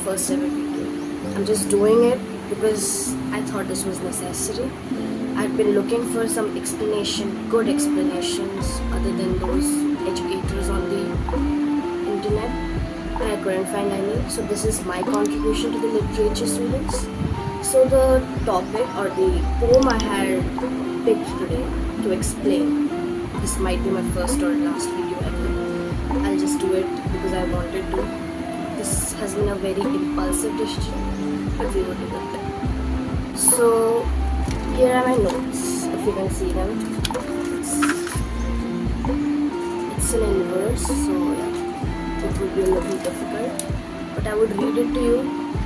first ever video. I'm just doing it because I thought this was necessary. I've been looking for some explanation, good explanations other than those educators on the internet, and I couldn't find any. So this is my contribution to the literature students. So the topic or the poem I had picked today to explain, this might be my first or last video ever. I'll just do it because I wanted to. This has been a very impulsive decision, but we will do it. So here are my notes, if you can see them. It's an inverse, so yeah, it would be a little difficult, but I would read it to you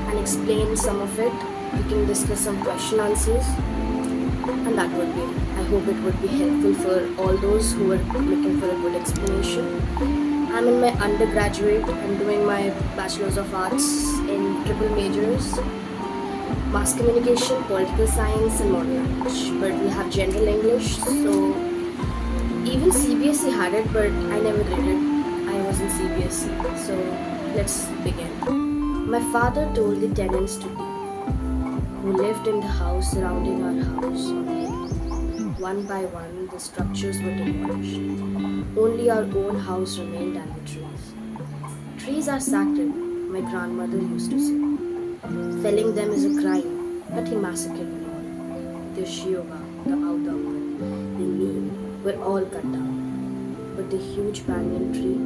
and explain some of it. We can discuss some question answers, and that would be it. I hope it would be helpful for all those who are looking for a good explanation. I'm in my undergraduate. I'm doing my Bachelor's of Arts in triple majors: mass communication, political science, and modern language. But we have general English, so even CBSE had it, but I never did it. I was in CBSE, so let's begin. My father told the tenants to leave, who lived in the house surrounding our house on the hill. One by one, the structures were demolished. Only our own house remained and the trees. Trees are sacred, my grandmother used to say. Felling them is a crime, but he massacred them all. The Shioga, the Audamar, the Neem were all cut down. But the huge banyan tree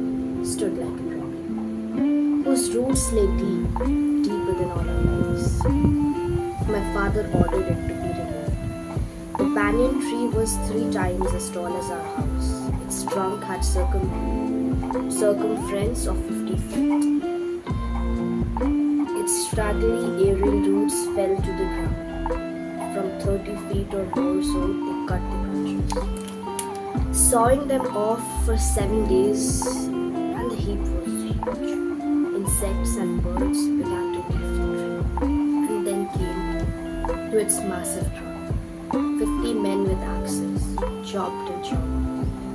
stood like a rock, whose roots lay deep, deeper than all our lives. My father ordered it to be removed. The banyan tree was 3 times as tall as our house. Its trunk had circumference of 50 feet. Its straggly aerial roots fell to the ground. From 30 feet or more, so they cut the branches, sawing them off for 7 days, and the heap was huge. Insects and birds began to leave the tree, and then came to its massive trunk. 50 men with axes chopped and chopped.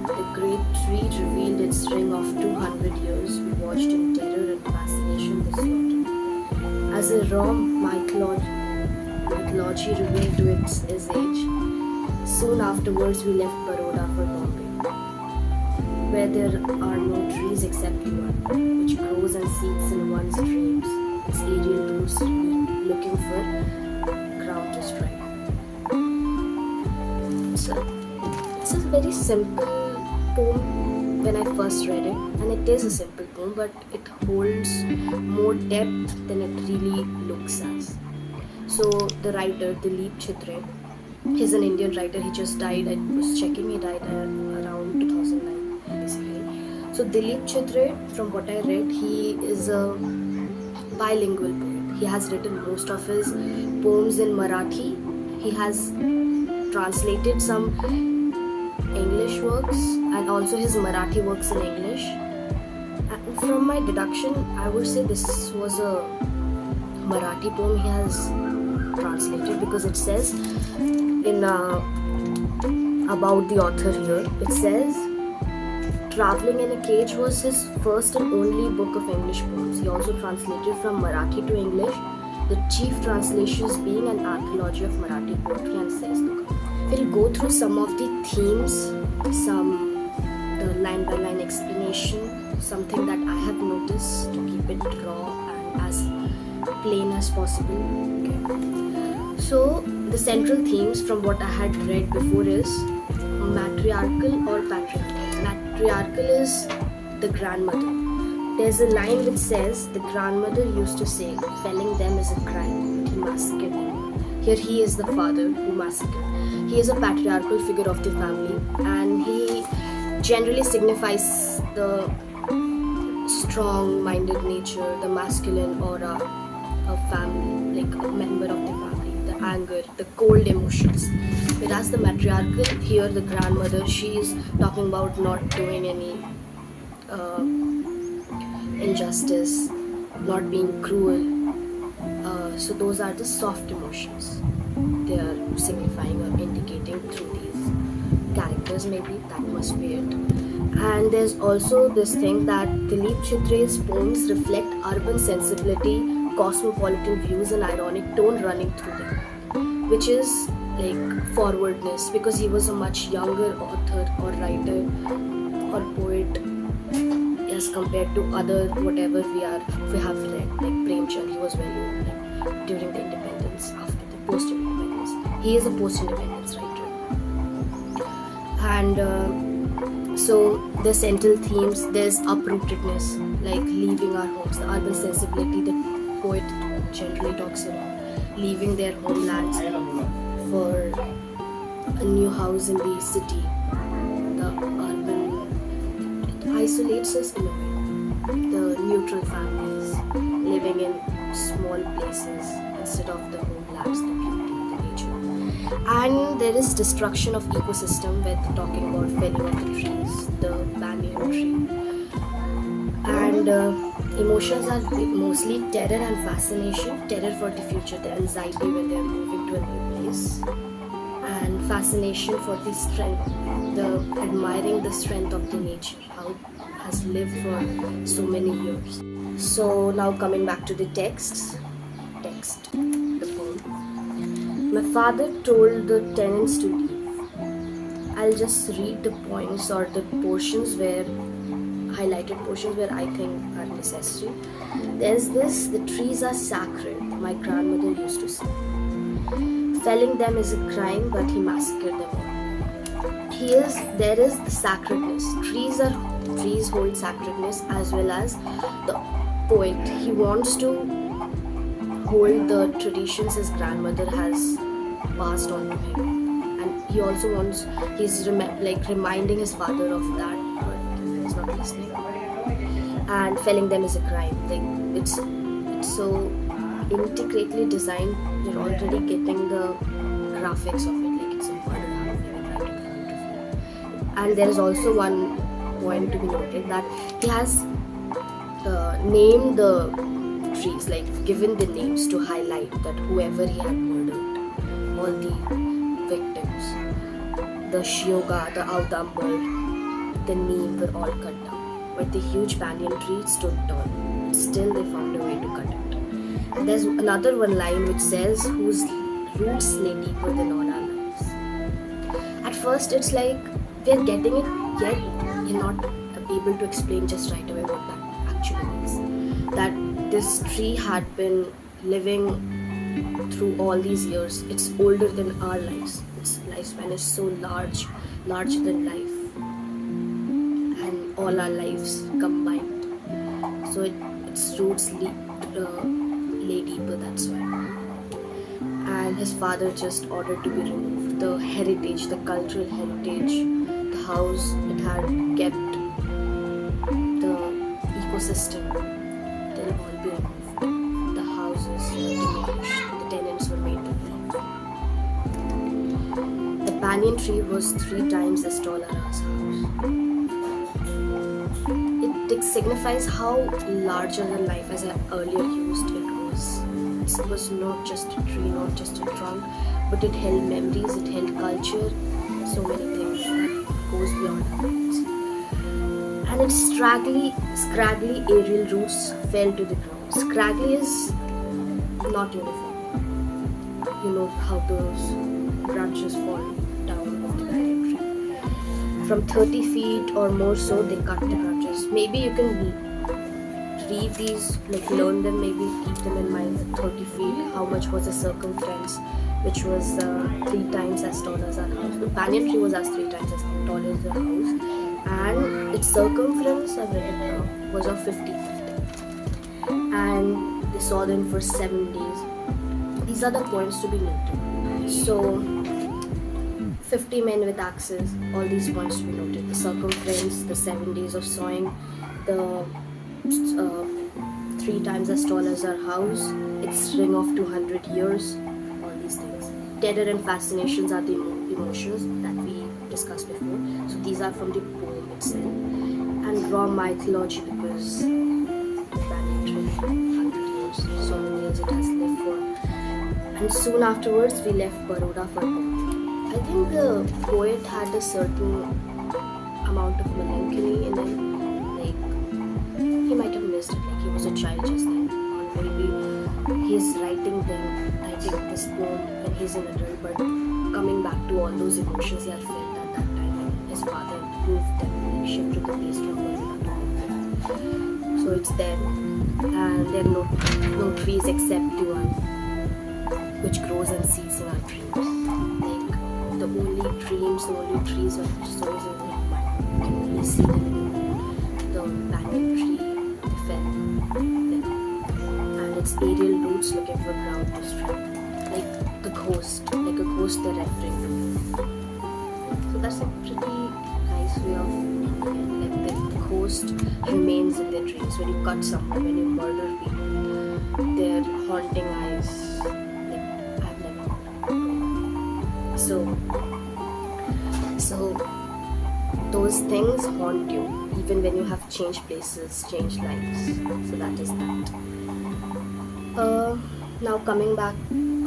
The great tree revealed its ring of 200 years. We watched in terror and fascination the slaughter. As a raw mythology revealed to its age, soon afterwards we left Baroda for Bombay, where there are no trees except one, which grows and seeds in one's dreams, its aerial roots looking for ground to strike. So, it's a very simple poem when I first read it, and it is a simple poem, but it holds more depth than it really looks as. So the writer, Dilip Chitre, he's an Indian writer. He just died. I was checking. He died around 2009, basically. So Dilip Chitre, from what I read, he is a bilingual poet. He has written most of his poems in Marathi. He has translated some English works and also his Marathi works in English. And from my deduction, I would say this was a Marathi poem he has translated, because it says in about the author here, it says Traveling in a Cage was his first and only book of English poems. He also translated from Marathi to English, the chief translations being an anthology of Marathi poetry and says. We'll go through some of the themes, the line by line explanation, something that I have noticed to keep it raw and as plain as possible. Okay. So the central themes from what I had read before is matriarchal or patriarchal. Matriarchal is the grandmother. There's a line which says the grandmother used to say, felling them is a crime, but he massacred them. Here he is the father who massacred. He is a patriarchal figure of the family, and he generally signifies the strong-minded nature, the masculine aura of family, like a member of the family, the anger, the cold emotions. Whereas the matriarchal, here the grandmother, she is talking about not doing any injustice, not being cruel. So those are the soft emotions they are signifying or indicating through these characters. Maybe that must be it. And there's also this thing that Dilip Chitre's poems reflect urban sensibility cosmopolitan views and ironic tone running through them, which is like forwardness, because he was a much younger author or writer or poet as compared to other whatever we have read. Like Premchand, he was very old, like, during the independence, after the post-independence. He is a post-independence writer. And so the central themes, there's uprootedness, like leaving our homes, the urban sensibility that poet generally talks about, leaving their homelands for a new house in the city. The urban, it isolates us in a way. The neutral families living in small places instead of the homelands, the beauty, the nature. And there is destruction of ecosystem with talking about felling of the trees, the banyan tree. And emotions are mostly terror and fascination. Terror for the future, the anxiety when they're moving to a new place, and fascination for the strength, the admiring the strength of the nature, how it has lived for so many years. So now coming back to the text, the poem. My father told the tenants to leave. I'll just read the points or the portions where highlighted portions where I think are necessary. There's this: the trees are sacred, my grandmother used to say. Felling them is a crime, but he massacred them all. There is the sacredness. Trees hold sacredness, as well as the poet. He wants to hold the traditions his grandmother has passed on to him, and he also wants, reminding his father of that, but he's not listening. And felling them is a crime. Like it's so intricately designed. You're already getting the graphics of it, like it's a murder happening right in front of you. And there is also one point to be noted, that he has named the trees, like given the names to highlight that whoever he had murdered, all the victims, the Shioga, the Audambal, the neem were all cut down, but the huge banyan tree stood tall. Still they found a way to cut it. And there's another one line which says, whose roots lay deeper than all our lives. At first it's like we're getting it, yet you're not able to explain just right away what that actually means. That this tree had been living through all these years. It's older than our lives. Its lifespan is so larger than life, and all our lives combined. So its roots lay deeper, that's why. And his father just ordered to be removed. The heritage, the cultural heritage, the house, it had kept the ecosystem, they'll all be removed. The houses were demolished, the tenants were made to leave. The banyan tree was 3 times as tall as our house. It signifies how larger than life, as I earlier used, it was. It was not just a tree, not just a trunk, but it held memories, it held culture, so many things that goes beyond our minds. And its scraggly aerial roots fell to the ground. Scraggly is not uniform. You know how those branches fall down of the banyan tree. From 30 feet or more so, they cut the branches. Maybe you can read these, like learn them, maybe keep them in mind. 30 feet, how much was the circumference, which was 3 times as tall as our house. The banyan tree was 3 times as tall as the house, and its circumference, I've read it now, was of 50 feet. And they saw them for 7 days. These are the points to be noted. So 50 men with axes, all these points to be noted. The circumference, the 7 days of sawing, the 3 times as tall as our house, its ring of 200 years, all these things. Terror and fascinations are the emotions that we discussed before. So these are from the poem itself. And raw mythology, because banyan tree, 100 years, so many years it has lived for. And soon afterwards we left Baroda for Bombay. I think the poet had a certain amount of melancholy in him. Like, he might have missed it, like he was a child just then, or maybe he's writing this poem when he's an adult, but coming back to all those emotions he had felt at that time when his father moved them, like shifted the place from Bermuda to Hong. So it's there, and there are no trees except the one which grows and seeds in our dreams. Like the only trees of souls in the mind. You can only see them in the banyan tree, the fell, and its aerial roots looking for ground to strike. Like a ghost they're referring to. So that's a pretty nice way of ending it. Like the ghost remains in their dreams. When you cut someone, when you murder people, their haunting eyes. Like I've never. So those things haunt you even when you have changed places, changed lives. So that is that. Now coming back,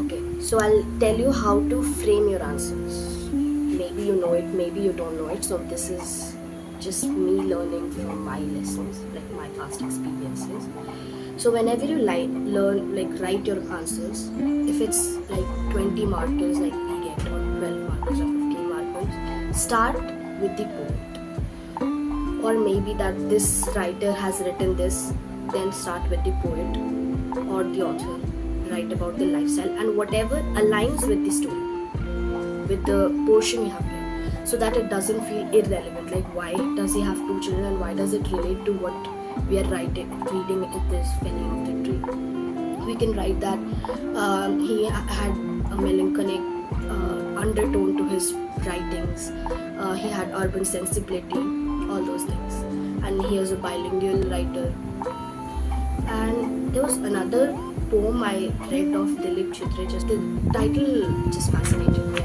okay, so I'll tell you how to frame your answers. Maybe you know it, maybe you don't know it. So this is just me learning from my lessons, like my past experiences. So whenever you write your answers, if it's like 20 markers like we get, or 12 markers or 15 markers, start with the poet. Or maybe that this writer has written this, then start with the poet or the author. Write about the lifestyle and whatever aligns with the story, with the portion you have read, so that it doesn't feel irrelevant. Like why does he have 2 children and why does it relate to what we are reading in this felling of the tree? We can write that he had a melancholic undertone to his writings. He had urban sensibility, all those things, and he was a bilingual writer. And there was another poem I read of Dilip Chitre, just the title just fascinated me.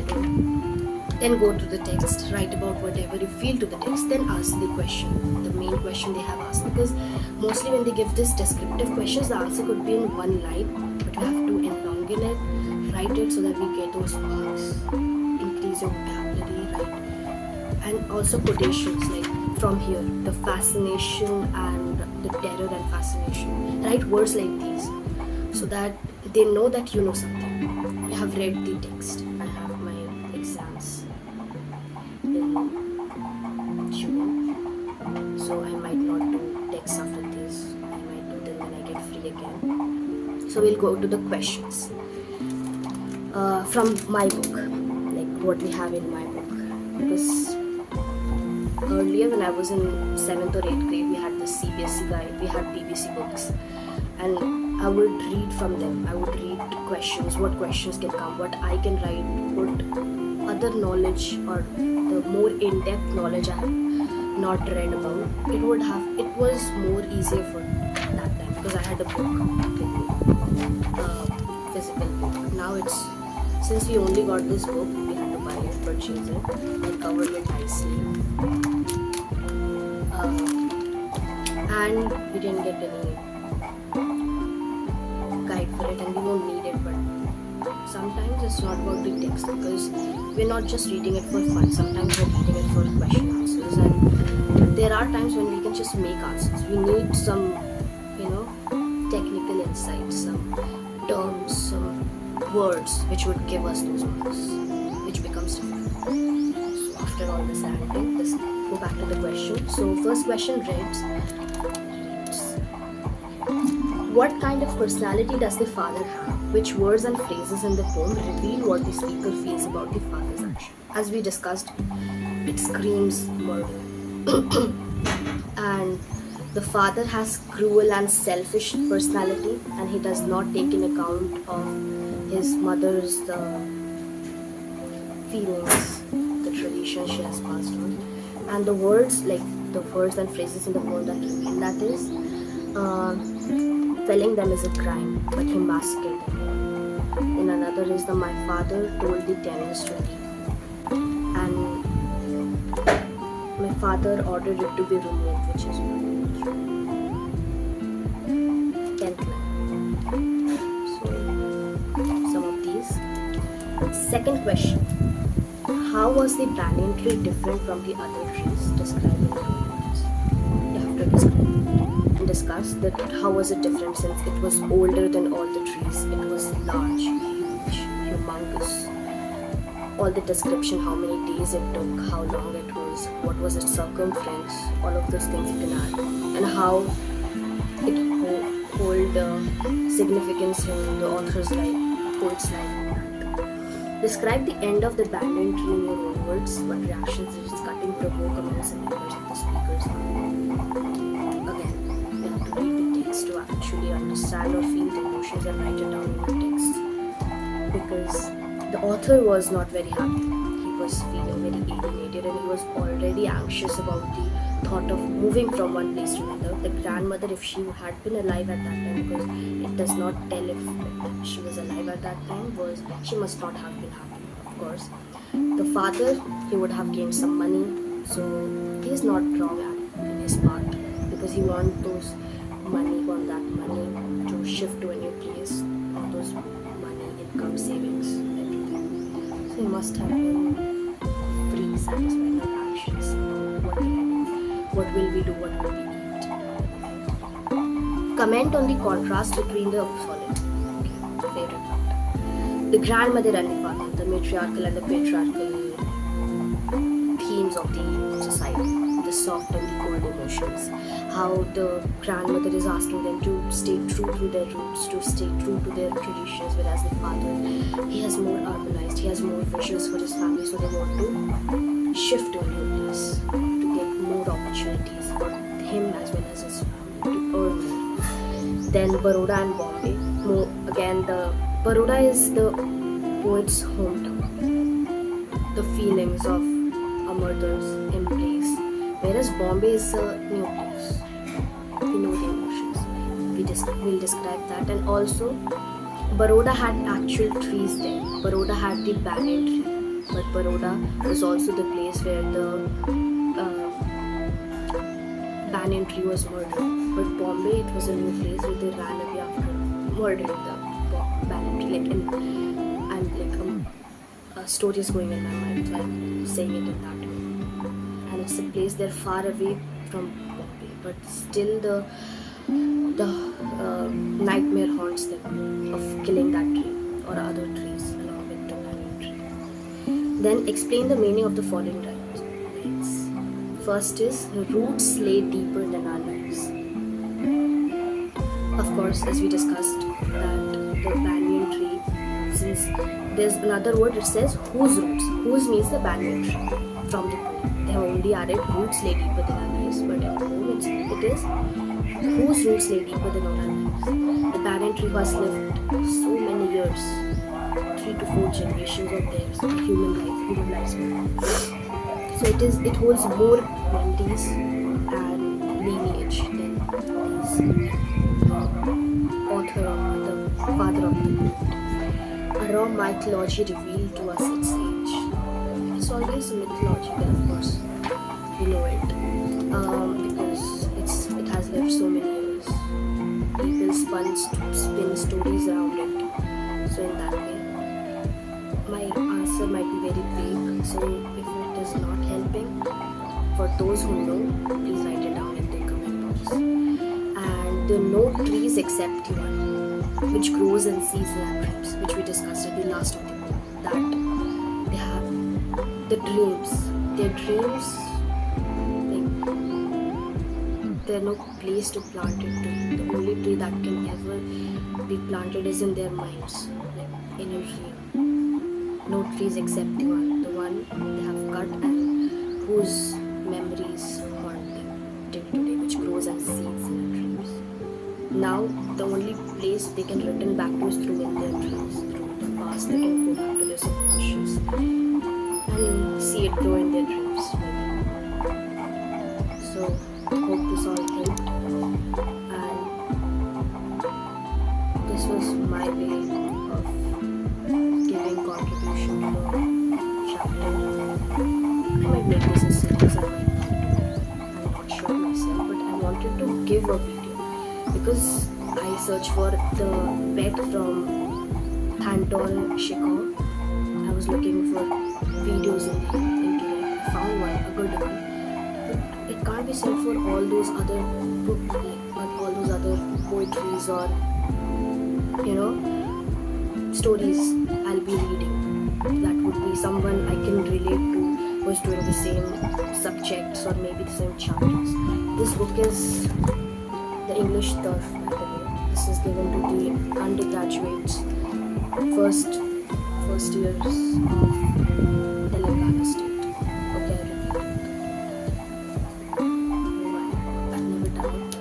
Then go to the text, write about whatever you feel to the text, then ask the question, the main question they have asked. Because mostly when they give this descriptive questions, the answer could be in one line, but you have to elongate it, write it so that we get those marks, increase your vocabulary, right? And also quotations, like from here, the fascination and the terror and fascination. Write words like these so that they know that you know something. You have read the text. I have my exams in June, so I might not do text after this. I might do them when I get free again. So we'll go to the questions from my book, like what we have in my book. Because earlier when I was in 7th or 8th grade, we had the CBSE guide, we had BBC books, and I would read from them. I would read questions, what questions can come, what I can write, what other knowledge or the more in-depth knowledge I have not read about. It was more easier for that time because I had a book, physical book. Now since we only got this book, we had to buy it, purchase it, and cover it nicely. And we didn't get any guide for it, and we won't need it. But sometimes it's not about the text, because we're not just reading it for fun. Sometimes we're reading it for question answers, and there are times when we can just make answers. We need some, technical insights, some terms, some words which would give us those marks, which becomes difficult. So after all this ranting, let's go back to the question. So first question reads, what kind of personality does the father have? Which words and phrases in the poem reveal what the speaker feels about the father's action? As we discussed, it screams murder. And the father has cruel and selfish personality, and he does not take in account of his mother's feelings, the tradition she has passed on. And the words and phrases in the poem that reveal that is, felling them is a crime, but he massacred them. In another is my father told the tenants to leave, and my father ordered it to be removed, which is 10th line. So some of these. Second question: how was the banyan tree different from the other trees? Describe it in words. You have to describe it. discussed that how was it different since it was older than all the trees. It was large, huge, humongous. All the description, how many days it took, how long it was, what was its circumference, all of those things you can add, and how it hold significance in the author's life, poet's life. Describe the end of the banyan tree in your own words. What reactions did its cutting provoke amongst the members of the speakers? Again, you have to read the text to actually understand or feel the emotions and write it down in the text. Because the author was not very happy. He was feeling very alienated and he was already anxious about the thought of moving from one place to another. The grandmother, if she had been alive at that time, because it does not tell if she was alive at that time, was she must not have been happy, of course. The father, he would have gained some money, so he is not wrong in his part, because he wants that money to shift to a new place, all those money, income, savings, everything. So he must have been free, satisfied, not anxious. What can I do? What will we do? What will we eat? Comment on the contrast between the favorite part. The grandmother and the father, the matriarchal and the patriarchal themes of the society, the soft and the cold emotions. How the grandmother is asking them to stay true to their roots, to stay true to their traditions, whereas the father, he has more urbanized, he has more visions for his family, so they want to shift to a new place, to get more opportunities for him as well as his family to earn more. Then Baroda and Bombay. Again, the Baroda is the poet's hometown, the feelings of a mother's embrace, whereas Bombay is a new place. We know the emotions. We'll describe that. And also, Baroda had actual trees there. Baroda had the banyan tree, but Baroda was also the place where the banyan tree was murdered. But Bombay, it was a new place where they ran away after murdering the banyan tree. A story is going in my mind, so I'm saying it in that way. And it's a place they're far away from Bombay, but still the nightmare haunts them of killing that tree or other trees along with the banyan tree. Then explain the meaning of the following lines. First is, roots lay deeper than our lives. Of course, as we discussed, that the banyan tree, since there's another word, it says whose roots. Whose means the banyan tree from the poem. They have only added roots lay deeper than our lives, but in the poem it is whose roots lay deeper than our lives. The banyan tree has lived so many years, 3 to 4 generations of theirs, human lifespan. So it holds more memories and lineage than the author or the father of the poet. A raw mythology revealed to us its age. It's always a mythology, but of course we know it because it has lived so many years. People spin stories around it. So in that way, my answer might be very vague. So if it is not helping, for those who know, please write it down in the comment box. And the no trees except one, which grows and sees in dreams, which we discussed at the last of the book, that they have the dreams. Their dreams, like, there's no place to plant it to. The only tree that can ever be planted is in their minds, like in a dream. No trees except the one they have cut and whose memories haunt them till today, which grows and seeds in their dreams. Now, the only place they can return back to is through in their dreams, through the past. They can go back to their subconscious and see it grow in their dreams. So, hope this all helped, and this was my way of giving contribution to the chapter. I might make this a series, I might not do it. I'm not sure myself, but I wanted to give a video because I searched for the pet from Thanton Shikong. I was looking for videos into it. I found one, a good one. But it can't be said for all those other books, like all other poetries or stories I'll be reading. That would be someone I can relate to who's doing the same subjects or maybe the same chapters. This book is The English Turf, by the way. This is given to the undergraduates, first years of Telangana state. Okay, I reviewed it. I've never done it,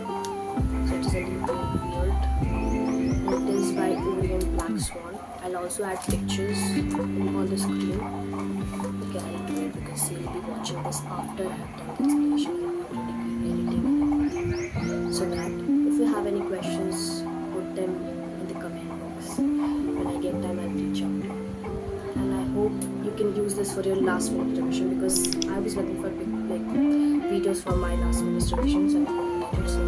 so it is a little bit weird. And it is by Orient Black Swan. I'll also add pictures on the screen. Okay, I'll do it because you'll be watching this after I have done the explanation. I'll already be editing it. So that if you have any questions, put them in the comment box. When I get time, I'll reach out to you. And I hope you can use this for your last minute revision, because I was looking for videos for my last minute revisions and I couldn't get it. So